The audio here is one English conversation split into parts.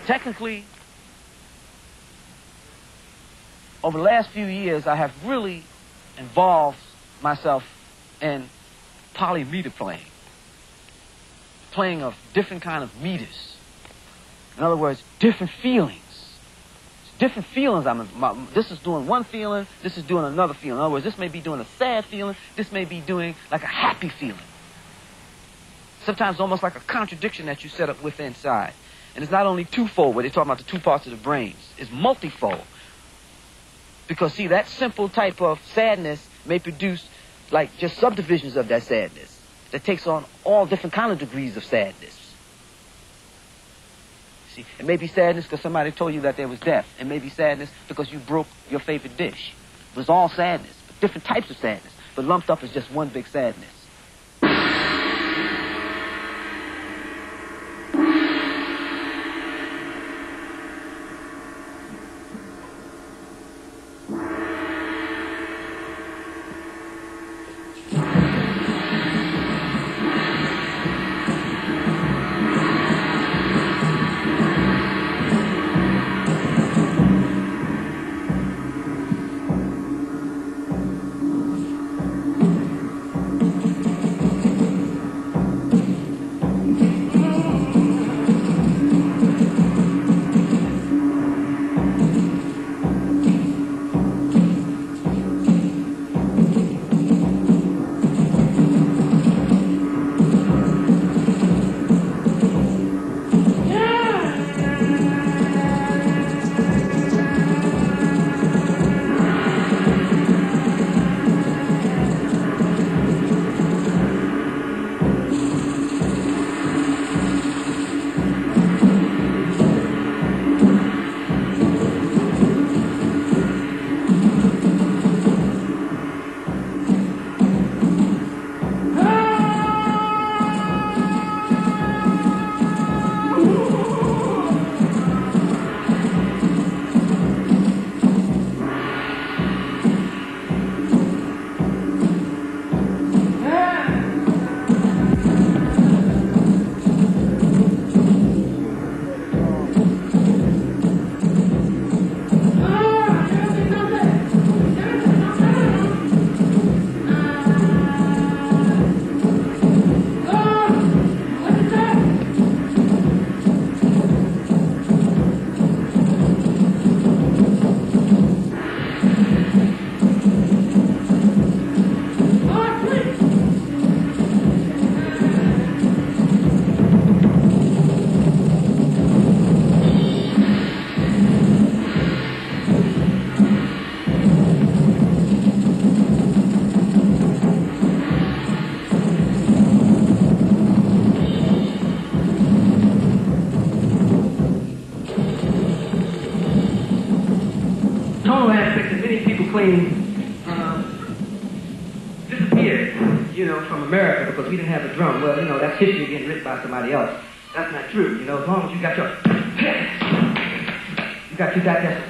Technically, over the last few years, I have really involved myself in polymeter playing of different kind of meters. In other words, different feelings. Different feelings. This is doing one feeling, this is doing another feeling. In other words, this may be doing a sad feeling, this may be doing like a happy feeling. Sometimes almost like a contradiction that you set up with inside. And it's not only twofold, where they're talking about the two parts of the brains. It's multifold. Because, see, that simple type of sadness may produce, like, just subdivisions of that sadness that takes on all different kind of degrees of sadness. See, it may be sadness because somebody told you that there was death. It may be sadness because you broke your favorite dish. It was all sadness, but different types of sadness, but lumped up as just one big sadness. Disappeared, from America because we didn't have a drum. Well, that's history getting written by somebody else. That's not true, as long as you got that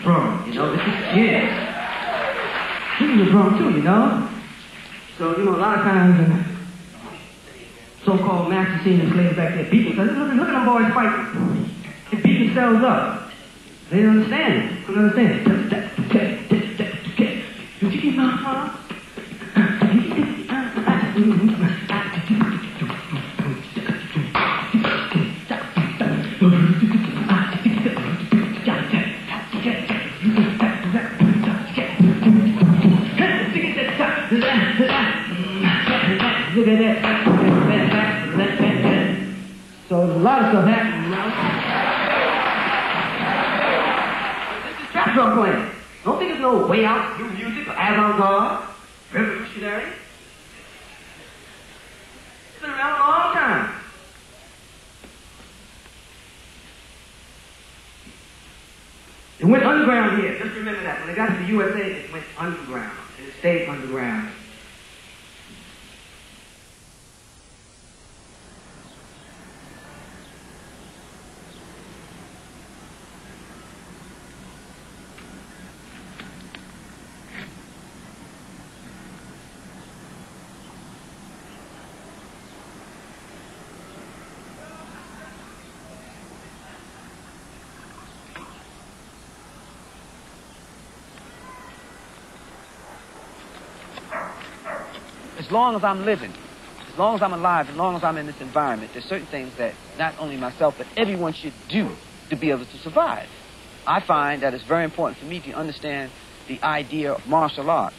drum, this is, This is a drum too, So, a lot of times in so-called master singers laid back there beating, because look at them boys fighting. They beat themselves up. They don't understand it. They don't understand it. Did you get my heart? Look at that. So there's a lot of stuff happening, This is trap drum playing. Don't think it's no way out, new music, or avant-garde, revolutionary. It's been around a long time. It went underground here. Just remember that. When they got to the USA, it went underground. And it stayed underground. as long as I'm living, as long as I'm alive, as long as I'm in this environment, there's certain things that not only myself, but everyone should do to be able to survive. I find that it's very important for me to understand the idea of martial art.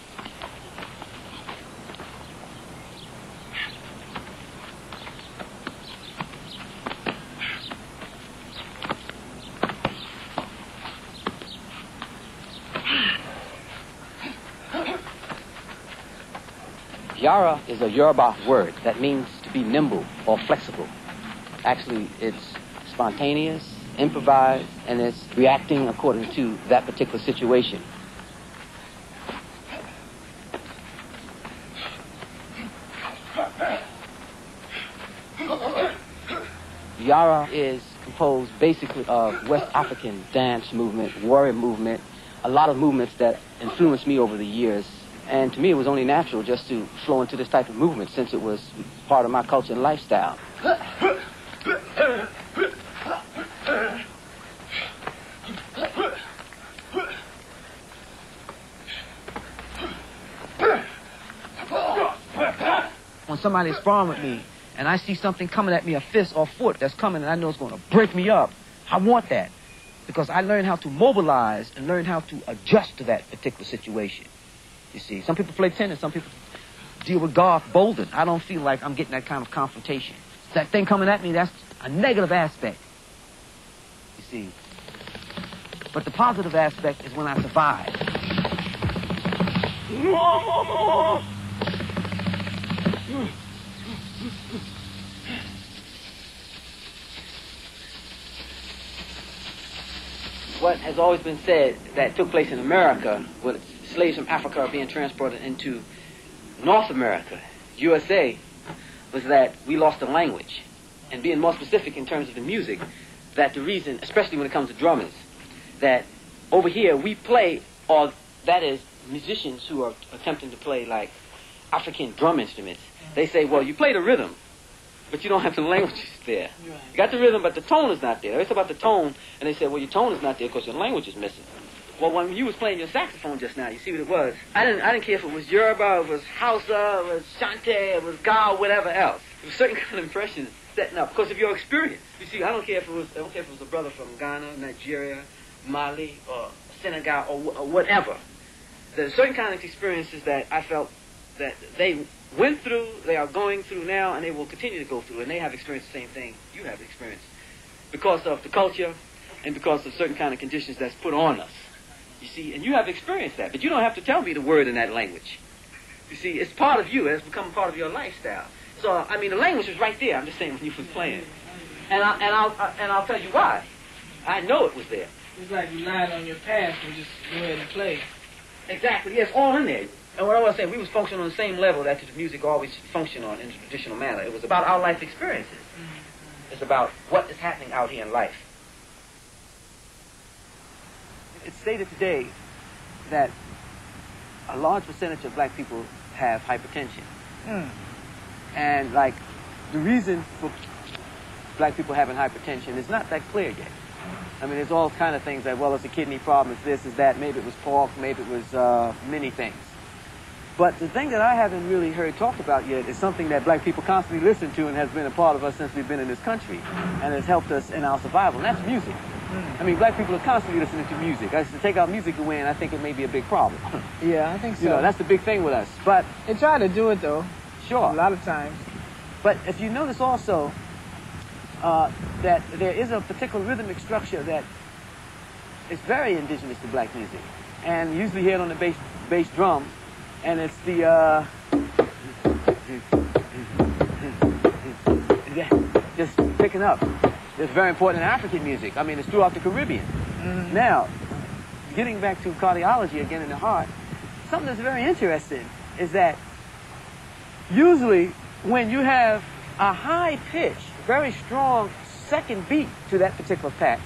Yara is a Yoruba word that means to be nimble or flexible. Actually, it's spontaneous, improvised, and it's reacting according to that particular situation. Yara is composed basically of West African dance movement, warrior movement, a lot of movements that influenced me over the years. And to me, it was only natural just to flow into this type of movement since it was part of my culture and lifestyle. When somebody's sparring with me and I see something coming at me, a fist or foot that's coming and I know it's going to break me up, I want that because I learned how to mobilize and learn how to adjust to that particular situation. You see, some people play tennis, some people deal with golf, bouldering. I don't feel like I'm getting that kind of confrontation. That thing coming at me, that's a negative aspect. You see. But the positive aspect is when I survive. What has always been said that took place in America with slaves from Africa are being transported into North America, USA, was that we lost the language. And being more specific in terms of the music, that the reason, especially when it comes to drummers, that over here we play, or that is, musicians who are attempting to play like African drum instruments, they say, well, you play the rhythm, but you don't have the languages there. You got the rhythm, but the tone is not there. It's about the tone, and they say, well, your tone is not there because your language is missing. Well, when you was playing your saxophone just now, you see what it was. I didn't care if it was Yoruba, it was Hausa, it was Shante, it was Ga, whatever else. It was certain kind of impressions setting up because of your experience. You see, I don't care if it was a brother from Ghana, Nigeria, Mali, or Senegal, or whatever. There's certain kind of experiences that I felt that they went through, they are going through now, and they will continue to go through, and they have experienced the same thing you have experienced because of the culture and because of certain kind of conditions that's put on us. You see, and you have experienced that, but you don't have to tell me the word in that language. You see, it's part of you. It has become part of your lifestyle. So, I mean, the language was right there. I'm just saying when you was playing, and I'll tell you why. I know it was there. It's like you lied on your past and just go ahead and play. Exactly. Yes, all in there. And what I was saying, we was functioning on the same level that the music always functioned on in the traditional manner. It was about our life experiences. It's about what is happening out here in life. It's stated today that a large percentage of black people have hypertension. And, like, the reason for black people having hypertension is not that clear yet. I mean, there's all kind of things that, well, it's a kidney problem, it's this, it's that, maybe it was pork, maybe it was many things. But the thing that I haven't really heard talked about yet is something that black people constantly listen to and has been a part of us since we've been in this country and has helped us in our survival, and that's music. I mean, black people are constantly listening to music. To take our music away, and I think it may be a big problem. Yeah, I think so. You know, that's the big thing with us. But they try to do it, though. Sure. A lot of times. But if you notice also that there is a particular rhythmic structure that is very indigenous to black music. And usually hear it on the bass drum. And it's the, just picking up. It's very important in African music. I mean, it's throughout the Caribbean. Now, getting back to cardiology again in the heart, something that's very interesting is that usually when you have a high pitch, very strong second beat to that particular pattern,